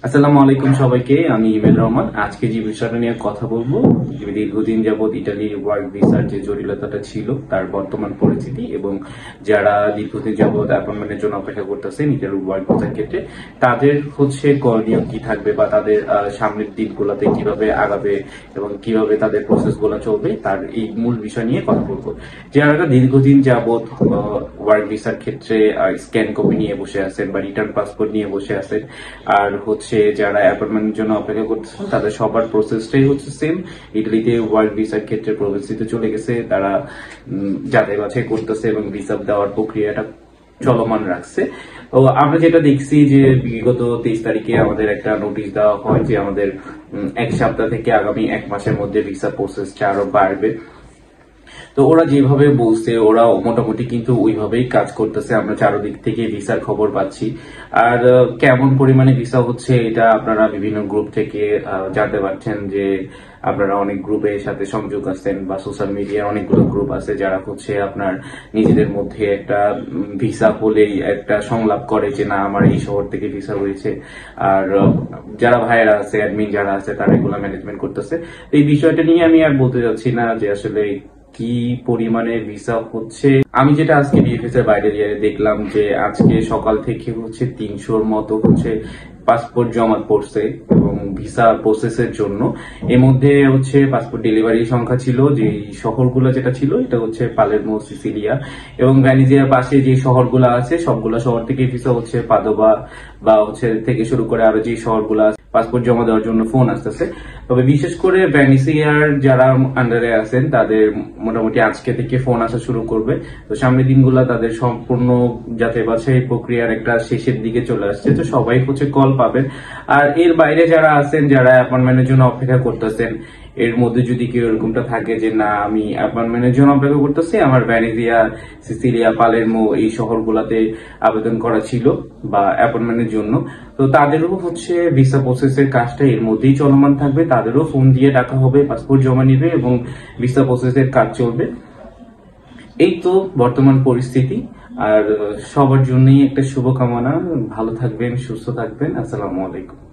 আসসালামু আলাইকুম সবাইকে। আমি ইমেল রহমান। আজকে যে বিষয়টা নিয়ে কথা বলবো, দীর্ঘদিন যাবৎ ইটালি ওয়ার্ক ভিসার যে জটিলতাটা ছিল তার বর্তমান পরিস্থিতি এবং যারা দীর্ঘদিন যাবৎ অ্যাপয়েন্টমেন্টের জন্য অপেক্ষা করতেছেন ইটালি ওয়ার্ক ভিসার ক্ষেত্রে তাদের করণীয় কি থাকবে বা তাদের সামনের দিনগুলোতে কিভাবে আগাবে এবং কিভাবে তাদের প্রসেস গুলো চলবে তার এই মূল বিষয় নিয়ে কথা বলবো। যারা দীর্ঘদিন যাবৎ ওয়ার্ক ভিসার ক্ষেত্রে স্ক্যান কপি নিয়ে বসে আছেন বা রিটার্ন পাসপোর্ট নিয়ে বসে আছেন, আর যারা অ্যাপয়েন্টমেন্টের জন্য অপেক্ষা করতেছেন তাদের সবার প্রসেসটাই সেম। ইটালিতে ওয়ার্ক ভিসার ক্ষেত্রে প্রবেশিতে চলে গেছে, তারা যাচাই বাছাই করতেছে এবং ভিসা দেওয়ার প্রক্রিয়াটা চলমান রাখছে। তো আমরা যেটা দেখছি যে বিগত 23 তারিখে আমাদের একটা নোটিশ দেওয়া হয় যে আমাদের এক সপ্তাহ থেকে আগামী এক মাসের মধ্যে ভিসা প্রসেসটা আরো বাড়বে। তো ওরা যেভাবে বলছে ওরা মোটামুটি কিন্তু ওইভাবেই কাজ করতেছে। আমরা চারদিক থেকে ভিসার খবর পাচ্ছি। আর কেমন পরিমাণে ভিসা হচ্ছে এটা আপনারা বিভিন্ন গ্রুপ থেকে জানতে পারছেন যে আপনারা অনেক গ্রুপের সাথে সংযোগ আছেন বা সোশ্যাল মিডিয়ায় অনেকগুলো গ্রুপ আছে যারা আপনার নিজেদের মধ্যে একটা ভিসা হলেই একটা সংলাপ করে যে না আমার এই শহর থেকে ভিসা হয়েছে। আর যারা ভাইয়েরা আছে অ্যাডমিন যারা আছে তারা এগুলো ম্যানেজমেন্ট করতেছে। এই বিষয়টা নিয়ে আমি আর বলতে যাচ্ছি না যে আসলে কি পরিমাণে ভিসা হচ্ছে। আমি যেটা আজকে বিএফএস এর বাইরে দেখলাম যে আজকে সকাল থেকে 300-র মতো পাসপোর্ট জমা পড়ছে এবং ভিসা প্রসেসের জন্য। এর মধ্যে পাসপোর্ট ডেলিভারি সংখ্যা ছিল যে শহরগুলো যেটা ছিল এটা পালেরমো, সিসিলিয়া এবং ভ্যানিজিয়ার পাশে যে শহরগুলো আছে সবগুলো শহর থেকে ভিসা পাদোবা বা থেকে শুরু করে আরো যে শহরগুলো আছে পাসপোর্ট জমা দেওয়ার জন্য ফোন আসতেছে। তবে বিশেষ করে ভ্যানিসিয়ার যারা আন্ডারে আছেন তাদের মোটামুটি আজকে থেকে ফোন আসা শুরু করবে। তো সামনের দিনগুলো তাদের সম্পূর্ণ যাচাই বাছাই প্রক্রিয়ার একটা শেষের দিকে চলে আসছে, তো সবাই কল পাবেন। আর এর বাইরে যারা আছেন যারা অ্যাপয়েন্টমেন্টের জন্য অপেক্ষা করতেছেন, এর মধ্যে যদি কেউ এরকমটা থাকে যে না আমি অ্যাপয়েন্টমেন্টের জন্য অপেক্ষা করতেছি, আমার ভ্যানিজিয়া, সিসিলিয়া, পালেরমো এই শহরগুলোতে আবেদন করা ছিল বা অ্যাপয়েন্টমেন্টের জন্য, তো তাদেরও ভিসা প্রসেসের কাজটা এর মধ্যেই চলমান থাকবে। তাদেরও ফোন দিয়ে ডাকা হবে, পাসপোর্ট জমা নিবে এবং ভিসা প্রসেসের কাজ চলবে। এই তো বর্তমান পরিস্থিতি। আর সবার জন্যই একটা শুভকামনা। ভালো থাকবেন, সুস্থ থাকবেন। আসসালামু আলাইকুম।